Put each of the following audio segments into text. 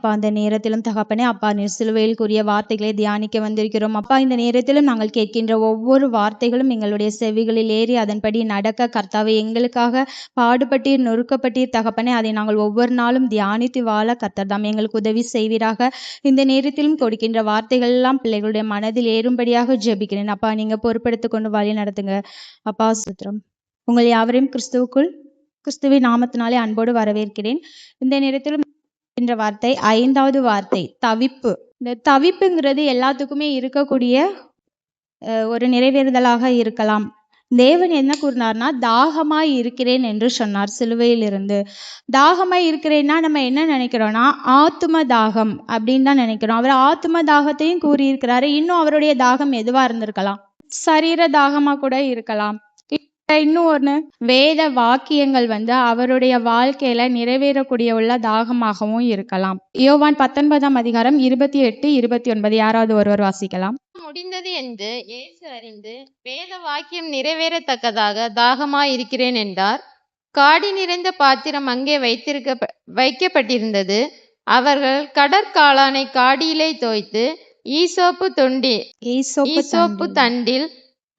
அப்பா அந்த நேரத்திலும் தகப்பனே அப்பா நீர் சிலுவையில் கூறிய வார்த்தைகளை தியானிக்க வந்திருக்கிறோம் அப்பா. இந்த நேரத்திலும் நாங்கள் கேட்கின்ற ஒவ்வொரு வார்த்தைகளும் எங்களுடைய செவிகளில் ஏறி அதன்படி நடக்க கர்த்தாவே எங்களுக்காக பாடுபட்டீர் நொறுக்கப்பட்டீர் தகப்பனே. அதை நாங்கள் ஒவ்வொரு நாளும் தியானித்து வாழ கர்த்தர் தாம் எங்களுக்கு உதவி செய்வீராக. இந்த நேரத்திலும் கொடுக்கின்ற வார்த்தைகள் எல்லாம் பிள்ளைகளுடைய மனதில் ஏறும்படியாக ஜெபிக்கிறேன் அப்பா. நீங்க பொறுப்பெடுத்துக் கொண்டு வழி நடத்துங்க அப்பா. சுத்திரம். உங்கள் யாவரையும் கிறிஸ்துவின் நாமத்தினாலே அன்போடு வரவேற்கிறேன். இந்த நேரத்திலும் என்ற வார்த்தை 5வது வார்த்தை தவிப்பு. இந்த தவிப்புங்கிறது எல்லாத்துக்குமே இருக்கக்கூடிய ஒரு நிறைவேறுதலாக இருக்கலாம். தேவன் என்ன கூறினார்னா தாகமாய் இருக்கிறேன் என்று சொன்னார் சிலுவையில் இருந்து. தாகமாய் இருக்கிறேன்னா நம்ம என்ன நினைக்கிறோம்னா ஆத்தும தாகம் அப்படின்னு தான் நினைக்கிறோம். அவர் ஆத்தும தாகத்தையும் கூறியிருக்கிறாரு. இன்னும் அவருடைய தாகம் எதுவா இருந்திருக்கலாம், சரீர தாகமா கூட இருக்கலாம். இன்னும் ஒண்ணு வேத வாக்கியங்கள் அவருடைய வாழ்க்கையில நிறைவேறக்கூடிய உள்ள தாகமாகவும் இருக்கலாம். யோவான் 19ஆம் அதிகாரம் 28, 29 யாராவது ஒருவர் வாசிக்கலாம். முடிந்தது என்று இயேசு அறிந்து வேத வாக்கியம் நிறைவேறத்தக்கதாக தாகமாய் இருக்கிறேன் என்றார். காடி நிறைந்த பாத்திரம் அங்கே வைக்கப்பட்டிருந்தது. அவர்கள் கடற்காளானை காடியிலே தோய்த்து ஈசோப்பு தண்டில்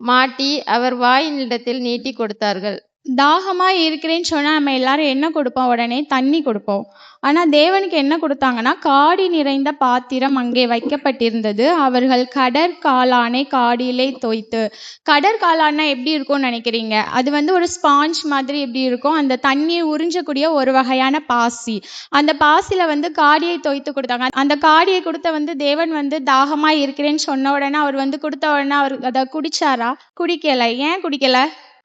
மாட்டி அவர் வாயினிடத்தில் நீட்டி கொடுத்தார்கள். தாகமாய் இருக்கிறேன்னு சொன்னா நம்ம எல்லாரும் என்ன கொடுப்போம்? உடனே தண்ணி கொடுப்போம். ஆனா தேவனுக்கு என்ன கொடுத்தாங்கன்னா காடி நிறைந்த பாத்திரம் அங்கே வைக்கப்பட்டிருந்தது. அவர்கள் கடற்காளானை காடியிலே தோய்த்து. கடற்காளான்னா எப்படி இருக்கும்னு நினைக்கிறீங்க? அது ஒரு ஸ்பாஞ்ச் மாதிரி எப்படி இருக்கும்? அந்த தண்ணியை உறிஞ்சக்கூடிய ஒரு வகையான பாசி. அந்த பாசில காடியை தோய்த்து கொடுத்தாங்க. அந்த காடியை கொடுத்த தேவன் தாகமாய் இருக்கிறேன்னு சொன்ன உடனே அவர் கொடுத்த உடனே அவர் அதை குடிச்சாரா? குடிக்கல. ஏன் குடிக்கல?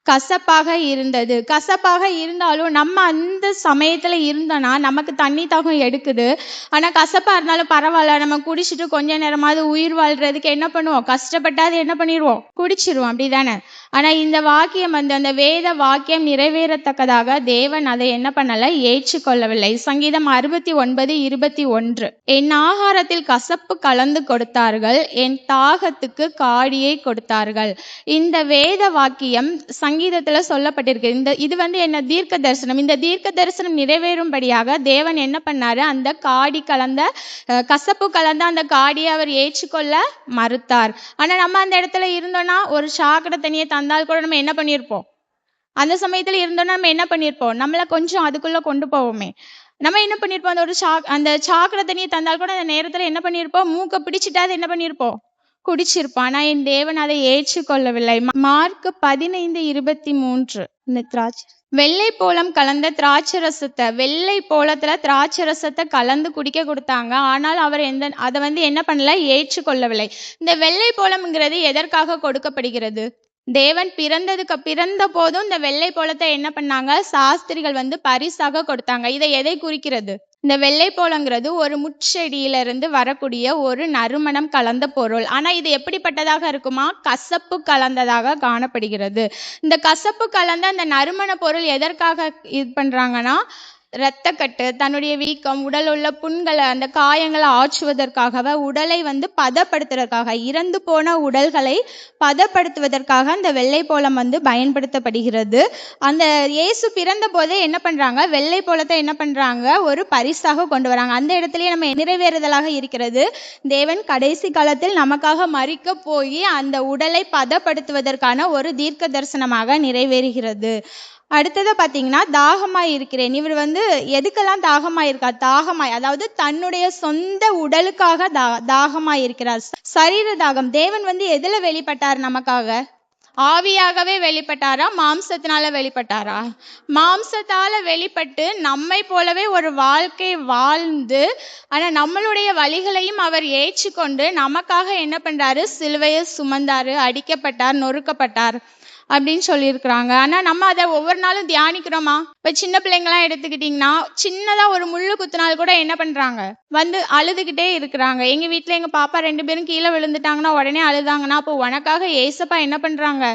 கசப்பாக இருந்தது. கசப்பாக இருந்தாலும் நம்ம அந்த சமயத்துல இருந்தோம்னா நமக்கு தண்ணி தாகம் எடுக்குது. ஆனா கசப்பா இருந்தாலும் பரவாயில்ல, நம்ம குடிச்சிட்டு கொஞ்ச நேரமாவது உயிர் வாழ்றதுக்கு என்ன பண்ணுவோம்? கஷ்டப்பட்டாது என்ன பண்ணிடுவோம்? குடிச்சிருவோம். அப்படிதானே? ஆனா இந்த வாக்கியம் அந்த வேத வாக்கியம் நிறைவேறத்தக்கதாக தேவன் அதை என்ன பண்ணல? ஏற்றுக்கொள்ளவில்லை. சங்கீதம் 69, 21 என் ஆகாரத்தில் கசப்பு கலந்து கொடுத்தார்கள், என் தாகத்துக்கு காடியை கொடுத்தார்கள். இந்த வேத வாக்கியம் சங்கீதத்துல சொல்லப்பட்டிருக்கு. இது என்ன? தீர்க்க தரிசனம். இந்த தீர்க்க தரிசனம் நிறைவேறும்படியாக தேவன் என்ன பண்ணாரு? அந்த காடி கலந்த கசப்பு கலந்த அந்த காடியை அவர் ஏற்றுக்கொள்ள மறுத்தார். ஆனா நம்ம அந்த இடத்துல இருந்தோம்னா ஒரு சாக்கடை தண்ணியை தந்தால் கூட நம்ம என்ன பண்ணியிருப்போம்? அந்த சமயத்துல இருந்தோம்னா நம்ம என்ன பண்ணியிருப்போம்? நம்மள கொஞ்சம் அதுக்குள்ள கொண்டு போவோமே. நம்ம என்ன பண்ணியிருப்போம்? அந்த சாக்கடை தண்ணியை தந்தால் கூட அந்த நேரத்துல என்ன பண்ணியிருப்போம்? மூக்க பிடிச்சிட்டாது என்ன பண்ணியிருப்போம்? குடிச்சிருப்பான். ஆனா என் தேவன் அதை ஏற்றுக்கொள்ளவில்லை. மார்க் 15:23 வெள்ளை போலம் கலந்த திராட்சரசத்தை, வெள்ளை போலத்துல திராட்சரசத்தை கலந்து குடிக்க கொடுத்தாங்க. ஆனால் அவர் அதை என்ன பண்ணல? ஏற்றுக்கொள்ளவில்லை. இந்த வெள்ளை போலம்ங்கிறது எதற்காக கொடுக்கப்படுகிறது? தேவன் பிறந்த போதும் இந்த வெள்ளை போலத்தை என்ன பண்ணாங்க? சாஸ்திரிகள் பரிசாக கொடுத்தாங்க. இதை எதை குறிக்கிறது? இந்த வெள்ளை போலங்கிறது ஒரு முட்செடியிலிருந்து வரக்கூடிய ஒரு நறுமணம் கலந்த பொருள். ஆனா இது எப்படிப்பட்டதாக இருக்குமா? கசப்பு கலந்ததாக காணப்படுகிறது. இந்த கசப்பு கலந்த அந்த நறுமண பொருள் எதற்காக இது பண்றாங்கன்னா, இரத்தக்கட்டு, தன்னுடைய வீக்கம், உடல் உள்ள புண்களை, அந்த காயங்களை ஆற்றுவதற்காக, உடலை பதப்படுத்துவதற்காக, இறந்து போன உடல்களை பதப்படுத்துவதற்காக அந்த வெள்ளை போலம் பயன்படுத்தப்படுகிறது. அந்த இயேசு பிறந்த போதே என்ன பண்றாங்க? வெள்ளை போலத்தை என்ன பண்றாங்க? ஒரு பரிசாக கொண்டு வராங்க. அந்த இடத்துலயே நம்ம நிறைவேறுதலாக இருக்கிறது. தேவன் கடைசி காலத்தில் நமக்காக மரிக்க போய் அந்த உடலை பதப்படுத்துவதற்கான ஒரு தீர்க்க தரிசனமாக நிறைவேறுகிறது. அடுத்தது பார்த்தீங்கன்னா தாகமாய் இருக்கிறேன். இவர் எதுக்கெல்லாம் தாகமாய் இருக்கா? தாகமாய் அதாவது தன்னுடைய சொந்த உடலுக்காக தாகமாய் இருக்கிறார். சரீர தாகம். தேவன் எதுல வெளிப்பட்டார் நமக்காக? ஆவியாகவே வெளிப்பட்டாரா? மாம்சத்தினால வெளிப்பட்டாரா? மாம்சத்தால வெளிப்பட்டு நம்மை போலவே ஒரு வாழ்க்கை வாழ்ந்து, ஆனா நம்மளுடைய வழிகளையும் அவர் ஏற்றுக்கொண்டு நமக்காக என்ன பண்றாரு? சிலுவையை சுமந்தாரு, அடிக்கப்பட்டார், நொறுக்கப்பட்டார் அப்படின்னு சொல்லியிருக்கிறாங்க. ஆனா நம்ம அதை ஒவ்வொரு நாளும் தியானிக்கிறோமா? இப்ப சின்ன பிள்ளைங்களாம் எடுத்துக்கிட்டீங்கன்னா, சின்னதா ஒரு முள்ளு குத்தினால் கூட என்ன பண்றாங்க? அழுதுகிட்டே இருக்கிறாங்க. எங்க வீட்டுல எங்க பாப்பா 2 பேரும் கீழே விழுந்துட்டாங்கன்னா உடனே அழுதாங்கன்னா, அப்போ உனக்காக ஏசப்பா என்ன பண்றாங்க?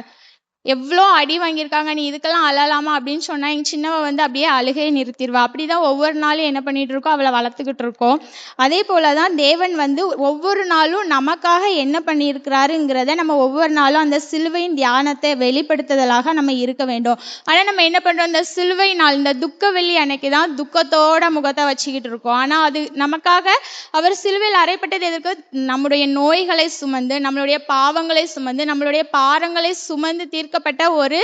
எவ்வளோ அடி வாங்கியிருக்காங்க, நீ இதுக்கெல்லாம் அழலாமா அப்படின்னு சொன்னா எங்க சின்னவ வந்து அப்படியே அழுகையை நிறுத்திடுவா. அப்படிதான் ஒவ்வொரு நாளும் என்ன பண்ணிட்டு இருக்கோம், அவளை வளர்த்துக்கிட்டு இருக்கோம். அதே போலதான் தேவன் வந்து ஒவ்வொரு நாளும் நமக்காக என்ன பண்ணியிருக்கிறாருங்கிறத நம்ம ஒவ்வொரு நாளும் அந்த சிலுவையின் தியானத்தை வெளிப்படுத்துதலாக நம்ம இருக்க வேண்டும். ஆனா நம்ம என்ன பண்றோம், இந்த சிலுவை நாள், இந்த துக்க வெள்ளி அன்னைக்கு தான் துக்கத்தோட முகத்தை வச்சுக்கிட்டு இருக்கோம். ஆனா அது நமக்காக அவர் சிலுவையில் அறையப்பட்டது எதற்கு? நம்முடைய நோய்களை சுமந்து, நம்மளுடைய பாவங்களை சுமந்து, நம்மளுடைய பாரங்களை சுமந்து தீர்க்கப்பட்ட ஒரு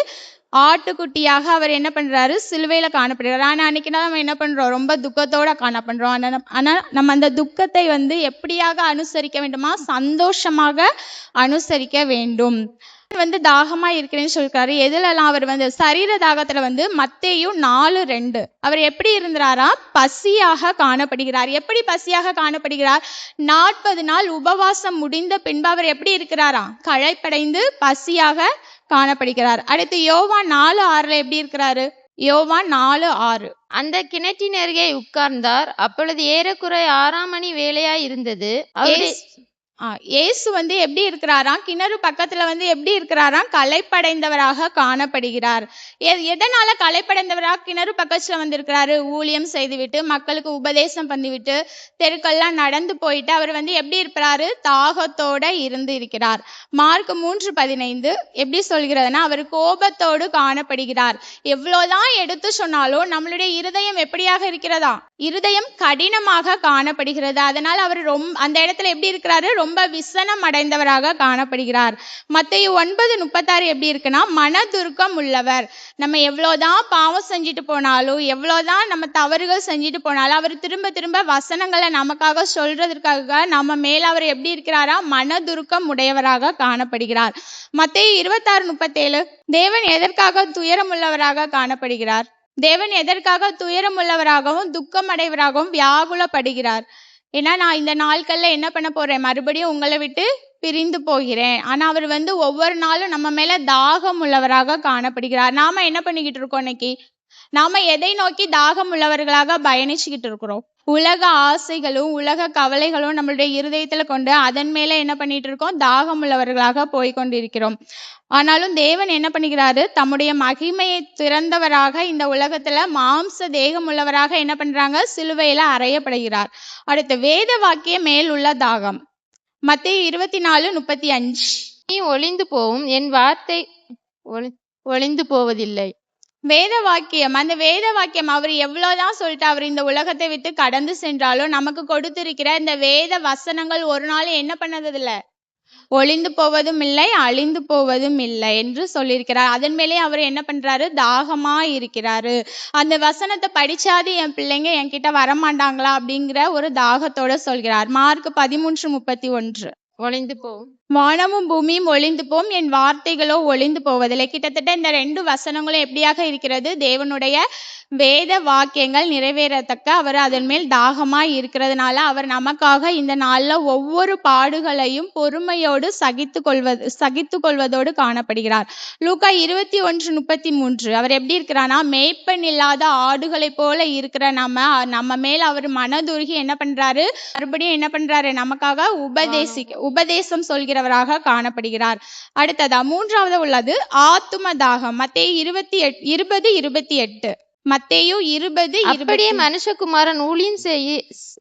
ஆட்டுக்குட்டியாக அவர் என்ன பண்றாரு, சிலுவையில காணப்படுகிறார். ஆனா அன்னைக்கு நம்ம என்ன பண்றோம், ரொம்ப துக்கத்தோட காணப்படுறோம். ஆனா நம்ம அந்த துக்கத்தை வந்து எப்படியாக அனுசரிக்க வேண்டுமா, சந்தோஷமாக அனுசரிக்க வேண்டும். வந்து தாகமா இருக்கிறேன்னு சொல்லிருக்காரு. எதுலலாம் அவர் வந்து சரீர தாகத்துல வந்து மத்தேயு 4:2 அவர் எப்படி இருந்தாரா, பசியாக காணப்படுகிறார். எப்படி பசியாக காணப்படுகிறார்? 40 நாள் உபவாசம் முடிந்த பின்பு அவர் எப்படி இருக்கிறாரா, களைப்படைந்து பசியாக காணப்படுகிறார். அடுத்து யோவான் 4:6 எப்படி இருக்கிறாரு? யோவான் 4:6 அந்த கிணற்றின் அருகே உட்கார்ந்தார். அப்பொழுது ஏறக்குறைய 6ஆம் மணி வேளையாய் இருந்தது. அவருடைய இயேசு வந்து எப்படி இருக்கிறாராம், கிணறு பக்கத்துல வந்து எப்படி இருக்கிறாராம், களைப்படைந்தவராக காணப்படுகிறார். எதனால களைப்படைந்தவராக கிணறு பக்கத்துல வந்து இருக்கிறாரு? ஊழியம் செய்துவிட்டு, மக்களுக்கு உபதேசம் பண்ணிவிட்டு, தெருக்கெல்லாம் நடந்து போயிட்டு அவர் வந்து எப்படி இருக்கிறாரு, தாகத்தோட இருந்து இருக்கிறார். மார்க் 3:15 எப்படி சொல்கிறதுனா, அவர் கோபத்தோடு காணப்படுகிறார். எவ்வளவுதான் எடுத்து சொன்னாலும் நம்மளுடைய இருதயம் எப்படியாக இருக்கிறதா, இருதயம் கடினமாக காணப்படுகிறது. அதனால அவர் அந்த இடத்துல எப்படி இருக்கிறாரு, ரொம்ப விசனம் அடைந்தவராக காணப்படுகிறார். மத்தேயு 9:36 எப்படி இருக்குன்னா, மனதுருக்கம் உள்ளவர். நம்ம எவ்வளவுதான் பாவம் செஞ்சுட்டு போனாலும், எவ்வளவுதான் நம்ம தவறுகள் செஞ்சுட்டு போனாலும், அவர் திரும்ப திரும்ப வசனங்களை நமக்காக சொல்றதற்காக நம்ம மேல அவர் எப்படி இருக்கிறாரா, மனதுருக்கம் உடையவராக காணப்படுகிறார். மத்தேயு 26:37 தேவன் எதற்காக துயரம் உள்ளவராக காணப்படுகிறார்? தேவன் எதற்காக துயரம் உள்ளவராகவும் துக்கமடைவராகவும் வியாகுலப்படுகிறார்? ஏன்னா நான் இந்த நாட்கள்ல என்ன பண்ண போறேன், மறுபடியும் உங்களை விட்டு பிரிந்து போகிறேன். ஆனா அவர் வந்து ஒவ்வொரு நாளும் நம்ம மேல தாகம் உள்ளவராக காணப்படுகிறார். நாம என்ன பண்ணிக்கிட்டு இருக்கோம் இன்னைக்கு? நாம எதை நோக்கி தாகம் உள்ளவர்களாக பயணிச்சுக்கிட்டு இருக்கிறோம்? உலக ஆசைகளும் உலக கவலைகளும் நம்மளுடைய இருதயத்துல கொண்டு அதன் மேல என்ன பண்ணிட்டு இருக்கோம், தாகம் உள்ளவர்களாக போய்கொண்டிருக்கிறோம். ஆனாலும் தேவன் என்ன பண்ணுகிறாரு, தம்முடைய மகிமையை திறந்தவராக இந்த உலகத்துல மாம்ச தேகம் உள்ளவராக என்ன பண்றாங்க, சிலுவையில அறையப்படுகிறார். அடுத்து வேத வாக்கிய மேல் உள்ள தாகம். மத்தேயு 24:35 நீ ஒளிந்து போவும், என் வார்த்தை ஒளிந்து போவதில்லை. வேத வாக்கியம், அந்த வேத வாக்கியம் அவர் எவ்வளவுதான் சொல்லிட்டு அவர் இந்த உலகத்தை விட்டு கடந்து சென்றாலும் நமக்கு கொடுத்திருக்கிற இந்த வேத வசனங்கள் ஒரு நாள் என்ன பண்ணதில்லை, ஒளிந்து போவதும் இல்லை, அழிந்து போவதும் இல்லை என்று சொல்லியிருக்கிறார். அதன் மேலே அவர் என்ன பண்றாரு, தாகமா இருக்கிறாரு. அந்த வசனத்தை படிச்சாது என் பிள்ளைங்க என்கிட்ட வரமாட்டாங்களா அப்படிங்கிற ஒரு தாகத்தோட சொல்கிறார். மார்க் 13:31 ஒளிந்து போவும், வானமும் பூமியும் ஒளிந்து போம், என் வார்த்தைகளோ ஒளிந்து போவதில்லை. கிட்டத்தட்ட இந்த 2 வசனங்களும் எப்படியாக இருக்கிறது, தேவனுடைய வேத வாக்கியங்கள் நிறைவேறத்தக்க அவர் அதன் மேல் தாகமாய் இருக்கிறதுனால அவர் நமக்காக இந்த நாள்ல ஒவ்வொரு பாடுகளையும் பொறுமையோடு சகித்து கொள்வதோடு காணப்படுகிறார். லூக்கா 21:33 அவர் எப்படி இருக்கிறானா, மேய்ப்பன் இல்லாத ஆடுகளை போல இருக்கிற நம்ம மேல் அவர் மனதுருகி என்ன பண்றாரு, மறுபடியும் என்ன பண்றாரு, நமக்காக உபதேசம் சொல்கிறவராக காணப்படுகிறார். அடுத்ததா 3வது உள்ளது ஆத்தும தாகம். மத்தேயு 20:28 மத்தேயு 20:20 அப்படியே மனுஷகுமாரன்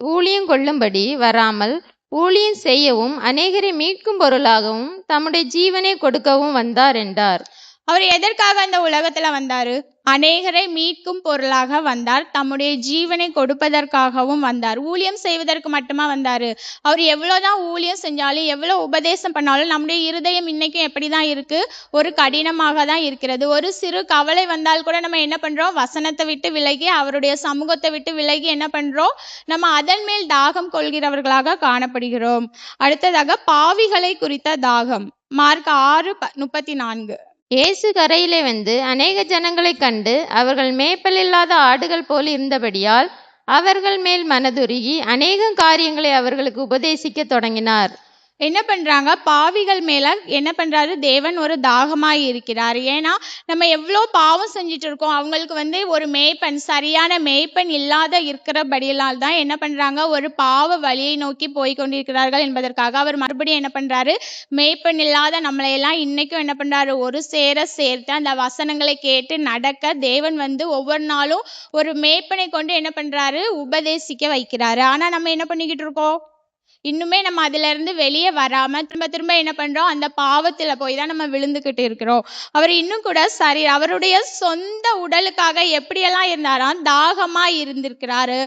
ஊழியம் கொள்ளும்படி வராமல் ஊழியம் செய்யவும் அநேகரை மீட்கும் பொருளாகவும் தம்முடைய ஜீவனை கொடுக்கவும் வந்தார் என்றார். அவர் எதற்காக அந்த உலகத்துல வந்தாரு, அநேகரை மீட்கும் பொருளாக வந்தார், தம்முடைய ஜீவனை கொடுப்பதற்காகவும் வந்தார். ஊழியம் செய்வதற்கு மட்டுமா வந்தாரு? அவர் எவ்வளவுதான் ஊழியம் செஞ்சாலும் எவ்வளவு உபதேசம் பண்ணாலும் நம்முடைய இருதயம் இன்னைக்கும் எப்படிதான் இருக்கு, ஒரு கடினமாக தான் இருக்கிறது. ஒரு சிறு கவலை வந்தால் கூட நம்ம என்ன பண்றோம், வசனத்தை விட்டு விலகி அவருடைய சமூகத்தை விட்டு விலகி என்ன பண்றோம், நம்ம அதன் மேல் தாகம் கொள்கிறவர்களாக காணப்படுகிறோம். அடுத்ததாக பாவிகளை குறித்த தாகம். மார்க் 6:34 இயேசு கரையிலே வந்து அநேக ஜனங்களை கண்டு அவர்கள் மேய்ப்பலில்லாத ஆடுகள் போல் இருந்தபடியால் அவர்கள் மேல் மனதுருகி அநேக காரியங்களை அவர்களுக்கு உபதேசிக்க தொடங்கினார். என்ன பண்றாங்க, பாவிகள் மேல என்ன பண்றாரு, தேவன் ஒரு தாகமாய் இருக்கிறார். ஏன்னா நம்ம எவ்வளோ பாவம் செஞ்சுட்டு இருக்கோம். அவங்களுக்கு ஒரு மேய்ப்பன், சரியான மேய்ப்பன் இல்லாத இருக்கிறபடியால் தான் என்ன பண்றாங்க, ஒரு பாவ வழியை நோக்கி போய் கொண்டிருக்கிறார்கள் என்பதற்காக அவர் மறுபடியும் என்ன பண்றாரு, மேய்ப்பன் இல்லாத நம்மளையெல்லாம் இன்னைக்கும் என்ன பண்றாரு, ஒரு சேர சேர்த்து அந்த வசனங்களை கேட்டு நடக்க தேவன் ஒவ்வொரு நாளும் ஒரு மேய்ப்பனை கொண்டு என்ன பண்றாரு, உபதேசிக்க வைக்கிறாரு. ஆனா நம்ம என்ன பண்ணிக்கிட்டு இருக்கோம், இன்னுமே நம்ம அதுல இருந்து வெளியே வராம திரும்ப திரும்ப என்ன பண்றோம், அந்த பாவத்துல போய் தான் நம்ம விழுந்துகிட்டு இருக்கிறோம். அவர் இன்னும் கூட சரி, அவருடைய சொந்த உடலுக்காக எப்படியெல்லாம் இருந்தாராம், தாகமா இருந்திருக்கிறாரு,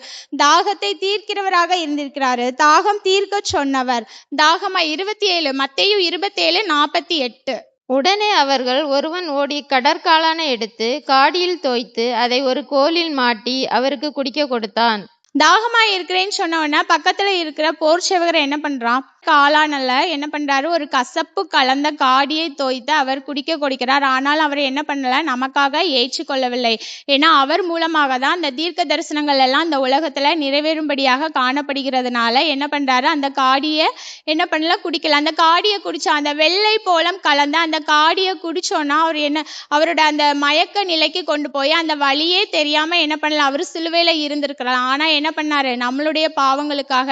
தாகத்தை தீர்க்கிறவராக இருந்திருக்கிறாரு, தாகம் தீர்க்க சொன்னவர். தாகமா 27 மத்தேயு 27:48. உடனே அவர்கள் ஒருவன் ஓடி கடற்காளானை எடுத்து காடியில் தோய்த்து அதை ஒரு கோலில் மாட்டி அவருக்கு குடிக்க கொடுத்தான். தாகமா இருக்கிறேன்னு சொன்ன உடனே பக்கத்துல இருக்கிற போர் சேவகர் என்ன பண்றான், காளானல்ல என்ன பண்றாரு, ஒரு கசப்பு கலந்த காடியை தோய்த்து அவர் குடிக்க கொடுக்கிறார். ஆனால் அவர் என்ன பண்ணல, நமக்காக ஏற்றுக்கொள்ளவில்லை. ஏன்னா அவர் மூலமாக தான் அந்த தீர்க்க தரிசனங்கள் எல்லாம் இந்த உலகத்துல நிறைவேறும்படியாக காணப்படுகிறதுனால என்ன பண்றாரு, அந்த காடியை என்ன பண்ணல, குடிக்கல. அந்த காடியை குடிச்சா, அந்த வெள்ளை போலம் கலந்த அந்த காடியை குடிச்சோன்னா அவர் அவரோட அந்த மயக்க நிலைக்கு கொண்டு போய் அந்த வழியே தெரியாம என்ன பண்ணல, அவர் சிலுவையில இருந்திருக்கிறார். ஆனா என்ன பண்ணாரு, நம்மளுடைய பாவங்களுக்காக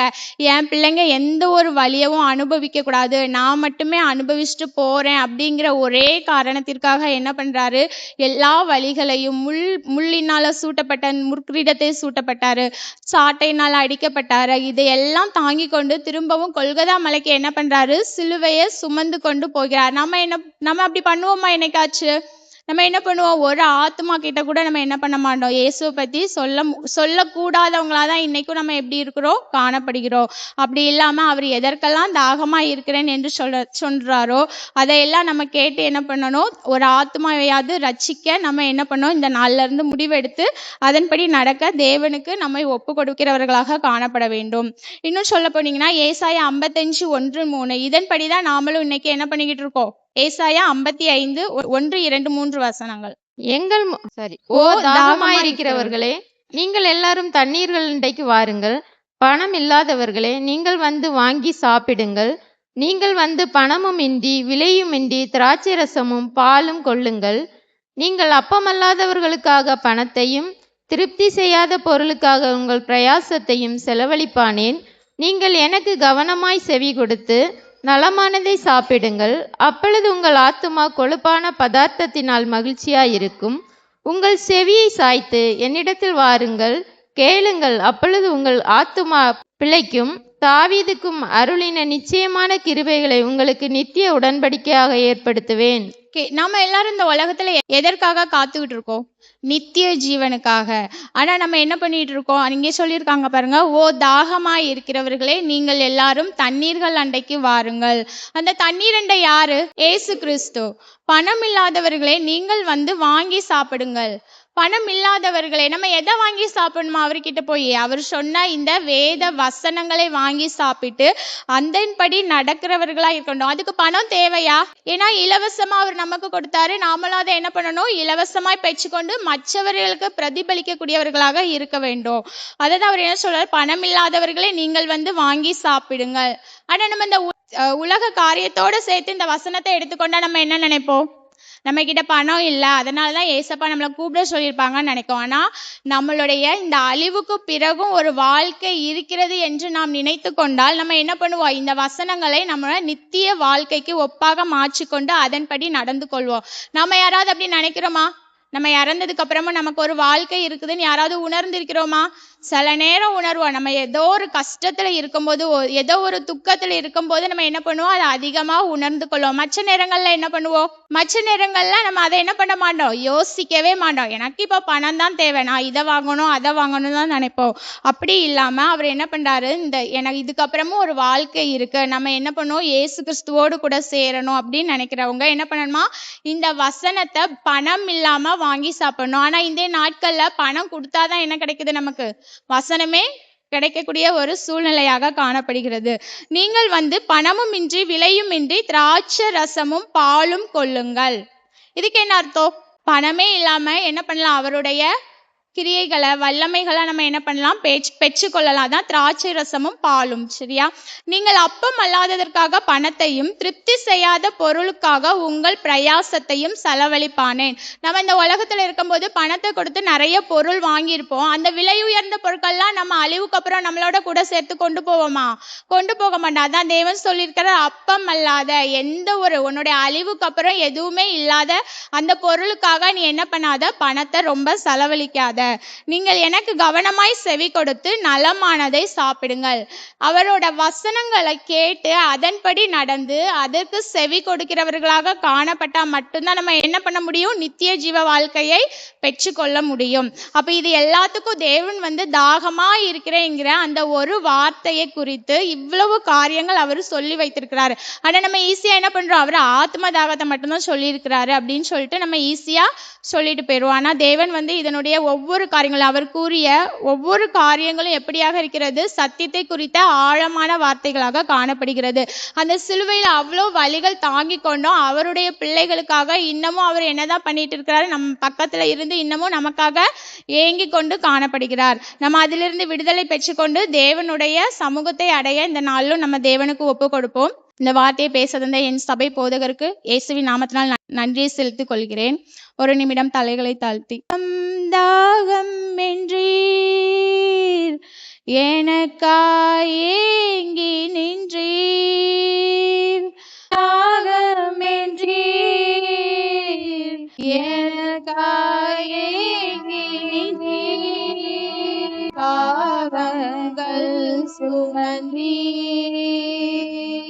என் பிள்ளைங்க எந்த ஒரு வழியவும் அனுபவிக்க கூடாது, நான் மட்டுமே அனுபவிச்சுட்டு போறேன் அப்படிங்கிற ஒரே காரணத்திற்காக என்ன பண்றாரு, எல்லா வழிகளையும் முள்ளினால சூட்டப்பட்ட முற்கிரீடத்தை சூட்டப்பட்டாரு, சாட்டையினால் அடிக்கப்பட்டாரு, இதையெல்லாம் தாங்கி கொண்டு திரும்பவும் கொல்கதா மலைக்கு என்ன பண்றாரு, சிலுவையை சுமந்து கொண்டு போகிறார். நம்ம அப்படி பண்ணுவோமா? என்னைக்காச்சு நம்ம என்ன பண்ணுவோம், ஒரு ஆத்மா கிட்ட கூட நம்ம என்ன பண்ண மாட்டோம், இயேசுவை பத்தி சொல்லக்கூடாதவங்களா தான் இன்னைக்கும் நம்ம எப்படி இருக்கிறோம், காணப்படுகிறோம். அப்படி இல்லாம அவர் எதற்கெல்லாம் தாகமா இருக்கிறேன் என்று சொல்றாரோ அதையெல்லாம் நம்ம கேட்டு என்ன பண்ணணும், ஒரு ஆத்மாவையாவது ரட்சிக்க நம்ம என்ன பண்ணோம், இந்த நாள்ல இருந்து முடிவெடுத்து அதன்படி நடக்க தேவனுக்கு நம்மை ஒப்பு கொடுக்கிறவர்களாக காணப்பட வேண்டும். இன்னும் சொல்ல போனீங்கன்னா ஏசாயா 55:1-3 இதன்படிதான் நாமளும் இன்னைக்கு என்ன பண்ணிக்கிட்டு இருக்கோம், ஏசாயா 55:1-2-3 வசனங்கள். ஓ தாகமாயிருக்கிறவர்களே, நீங்கள் எல்லாரும் தண்ணீர்கள் இன்றைக்கு வாருங்கள். பணம் இல்லாதவர்களே, நீங்கள் வாங்கி சாப்பிடுங்கள். நீங்கள் பணமும் இன்றி விலையும் இன்றி திராட்சை ரசமும் பாலும் கொள்ளுங்கள். நீங்கள் அப்பமல்லாதவர்களுக்காக பணத்தையும் திருப்தி செய்யாத பொருளுக்காக உங்கள் பிரயாசத்தையும் செலவழிப்பானேன். நீங்கள் எனக்கு கவனமாய் செவி கொடுத்து நலமானதை சாப்பிடுங்கள். அப்பொழுது உங்கள் ஆத்துமா கொழுப்பான பதார்த்தத்தினால் மகிழ்ச்சியாயிருக்கும். உங்கள் செவியை சாய்த்து என்னிடத்தில் வாருங்கள், கேளுங்கள், அப்பொழுது உங்கள் ஆத்துமா பிழைக்கும். தாவீதுக்கும் அருளின நிச்சயமான கிருபைகளை உங்களுக்கு நித்திய உடன்படிக்கையாக ஏற்படுத்துவேன். நாம எல்லாரும் இந்த உலகத்துல எதற்காக காத்துக்கிட்டு இருக்கோம், நித்திய ஜீவனுக்காக. ஆனா நம்ம என்ன பண்ணிட்டு இருக்கோம், இங்கே சொல்லியிருக்காங்க பாருங்க, ஓ தாகமாய் இருக்கிறவர்களே, நீங்கள் எல்லாரும் தண்ணீர்கள் அண்டைக்கு வாருங்கள். அந்த தண்ணீர் அண்டை யாரு, ஏசு கிறிஸ்து. பணம் இல்லாதவர்களே, நீங்கள் வாங்கி சாப்பிடுங்கள். பணம் இல்லாதவர்களே, நம்ம எதை வாங்கி சாப்பிடணுமா, அவர்கிட்ட போய் அவர் சொன்ன இந்த வேத வசனங்களை வாங்கி சாப்பிட்டு அதன்படி நடக்கிறவர்களா இருக்கணும். அதுக்கு பணம் தேவையா? ஏன்னா இலவசமா அவர் நமக்கு கொடுத்தாரு, நாமளும் அதை என்ன பண்ணணும், இலவசமாய் பெற்றுக்கொண்டு மற்றவர்களுக்கு பிரதிபலிக்கக்கூடியவர்களாக இருக்க வேண்டும். அதாவது அவர் என்ன சொல்றாரு, பணம் இல்லாதவர்களே நீங்கள் வாங்கி சாப்பிடுங்கள். ஆனா நம்ம இந்த உலக காரியத்தோட சேர்த்து இந்த வசனத்தை எடுத்துக்கொண்டா நம்ம என்ன நினைப்போம், நம்ம கிட்ட பணம் இல்லை, அதனாலதான் ஏசப்பா நம்மளை கூப்பிட சொல்லியிருப்பாங்கன்னு நினைக்கும். ஆனா நம்மளுடைய இந்த அழிவுக்கு பிறகும் ஒரு வாழ்க்கை இருக்கிறது என்று நாம் நினைத்து கொண்டால் நம்ம என்ன பண்ணுவோம், இந்த வசனங்களை நம்ம நித்திய வாழ்க்கைக்கு ஒப்பாக மாற்றிக்கொண்டு அதன்படி நடந்து கொள்வோம். நம்ம யாராவது அப்படி நினைக்கிறோமா? நம்ம இறந்ததுக்கு அப்புறமும் நமக்கு ஒரு வாழ்க்கை இருக்குதுன்னு யாராவது உணர்ந்திருக்கிறோமா? சில நேரம் உணர்வோம். நம்ம ஏதோ ஒரு கஷ்டத்துல இருக்கும்போது, ஏதோ ஒரு துக்கத்துல இருக்கும்போது நம்ம என்ன பண்ணுவோம், அதை அதிகமா உணர்ந்து கொள்வோம். மற்ற நேரங்கள்ல என்ன பண்ணுவோம், மற்ற நேரங்கள்ல நம்ம அதை என்ன பண்ண மாட்டோம், யோசிக்கவே மாட்டோம். எனக்கு இப்போ பணம் தான் தேவை, நான் இதை வாங்கணும் அதை வாங்கணும் தான் நினைப்போம். அப்படி இல்லாம அவர் என்ன பண்றாரு, எனக்கு இதுக்கப்புறமும் ஒரு வாழ்க்கை இருக்கு, நம்ம என்ன பண்ணுவோம், இயேசு கிறிஸ்துவோடு கூட சேரணும் அப்படின்னு நினைக்கிறவங்க என்ன பண்ணணுமா, இந்த வசனத்தை பணம் இல்லாம வாங்கி சாப்பிடணும். ஆனா இந்த நாட்கள்ல பணம் கொடுத்தாதான் என்ன கிடைக்குது, நமக்கு வசனமே கிடைக்கக்கூடிய ஒரு சூழ்நிலையாக காணப்படுகிறது. நீங்கள் பணமும் இன்றி விலையும் இன்றி திராட்சை ரசமும் பாலும் கொள்ளுங்கள். இதுக்கு என்ன அர்த்தம்? பணமே இல்லாம என்ன பண்ணலாம், அவருடைய கிரியைகளை வல்லமைகளை நம்ம என்ன பண்ணலாம், பெற்றுக்கொள்ளலாம். அதான் திராட்சை ரசமும் பாலும். சரியா? நீங்கள் அப்பம் அல்லாததற்காக பணத்தையும் திருப்தி செய்யாத பொருளுக்காக உங்கள் பிரயாசத்தையும் செலவழிப்பானேன். நம்ம இந்த உலகத்துல இருக்கும்போது பணத்தை கொடுத்து நிறைய பொருள் வாங்கியிருப்போம். அந்த விலை உயர்ந்த பொருட்கள்லாம் நம்ம அழிவுக்கு அப்புறம் நம்மளோட கூட சேர்த்து கொண்டு போவோமா? கொண்டு போக மாட்டோம். அதான் தேவன் சொல்லியிருக்கிற அப்பம் அல்லாத எந்த ஒரு உன்னுடைய அழிவுக்கு அப்புறம் எதுவுமே இல்லாத அந்த பொருளுக்காக நீ என்ன பண்ணாத, பணத்தை ரொம்ப செலவழிக்காத. நீங்கள் எனக்கு கவனமாய் செவி கொடுத்து நலமானதை சாப்பிடுங்கள். அவரோட வசனங்களை கேட்டு அதன்படி நடந்து அதற்கு செவி கொடுக்கிறவர்களாக காணப்பட்டா மட்டும்தான் நம்ம என்ன பண்ண முடியும், நித்திய ஜீவ வாழ்க்கையை பெற்றுக்கொள்ள முடியும். அப்ப இது எல்லாத்துக்கும் தேவன் தாகமா இருக்கிறேங்கிற அந்த ஒரு வார்த்தையை குறித்து இவ்வளவு காரியங்கள் அவர் சொல்லி வைத்திருக்கிறாரு. ஆனா நம்ம ஈஸியா என்ன பண்றோம், அவர் ஆத்ம தாகத்தை மட்டும்தான் சொல்லி இருக்கிறாரு அப்படின்னு சொல்லிட்டு நம்ம ஈஸியா சொல்லிட்டு போயிடுவோம். ஆனா தேவன் இதனுடைய ஒவ்வொரு காரியங்களும், அவர் கூறிய ஒவ்வொரு காரியங்களும் எப்படியாக இருக்கிறது, சத்தியத்தை குறித்த ஆழமான வார்த்தைகளாக காணப்படுகிறது. அந்த சிலுவையில் அவ்வளோ வலிகள் தாங்கி கொண்டும் அவருடைய பிள்ளைகளுக்காக இன்னமும் அவர் என்னதான் பண்ணிட்டு இருக்கிறாரு, நம்ம பக்கத்துல இருந்து இன்னமும் நமக்காக ஏங்கி கொண்டு காணப்படுகிறார். நம்ம அதிலிருந்து விடுதலை பெற்றுக்கொண்டு தேவனுடைய சமூகத்தை அடைய இந்த நாளிலும் நம்ம தேவனுக்கு ஒப்பு கொடுப்போம். இந்த வார்த்தையை பேச தந்த என் சபை போதகருக்கு இயேசுவின் நாமத்தினால் நன்றியை செலுத்திக் கொள்கிறேன். ஒரு நிமிடம் தலைகளை தாழ்த்தி, தாகம் என்றீர் எனக்காய் ஏங்கி நின்றீர், தாகம் என்றீர் எனக்காய் ஏங்கி நின்றீர், பாவங்கள் சுமந்தீர்,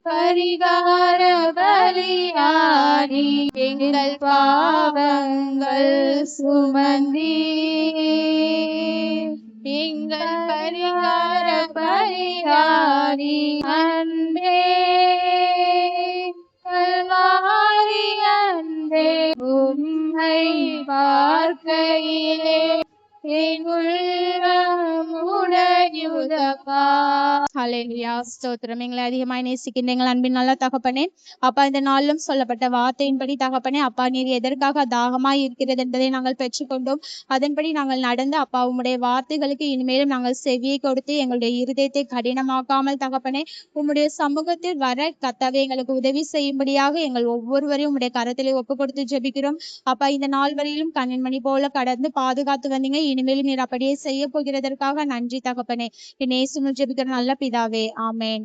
பரிகார பலியாடி எங்கள் பாவங்கள் சுமந்தீர், எங்கள் பரிகார பலியாடி அன்பே கல்வாரி அன்பே, உம்மை பார்க்கையிலே என் உள்ளம் உடையுதப்பா. ஹல்லேலூயா, ஸ்தோத்திரம். எங்களை அதிகமாய் நேசிக்கின்ற எங்கள் அன்பின் நல்ல தகப்பனே, அப்பா இந்த நாளிலும் சொல்லப்பட்ட வார்த்தையின்படி தகப்பனே, அப்பா நீர் எதற்காக தாகமாய் இருக்கிறது என்பதை நாங்கள் பெற்றுக்கொண்டோம். அதன்படி நாங்கள் நடந்து அப்பா உம்முடைய வார்த்தைகளுக்கு இனிமேலும் நாங்கள் செவியை கொடுத்து எங்களுடைய இருதயத்தை கடினமாக்காமல் தகப்பனே உம்முடைய சமூகத்தில் வர கர்த்தாவே எங்களுக்கு உதவி செய்யும்படியாக எங்கள் ஒவ்வொருவரையும் உம்முடைய கரத்திலே ஒப்பு கொடுத்து ஜெபிக்கிறோம். அப்பா இந்த நாள் வரையிலும் கண்ணின் மணி போல கடந்து பாதுகாத்து வந்தீங்க. இனிமேலும் நீர் அப்படியே செய்ய போகிறதற்காக நன்றி தகப்பனே. என் இயேசுவில் ஜெபிக்கிற நல்ல பிதாவே, ஆமென்.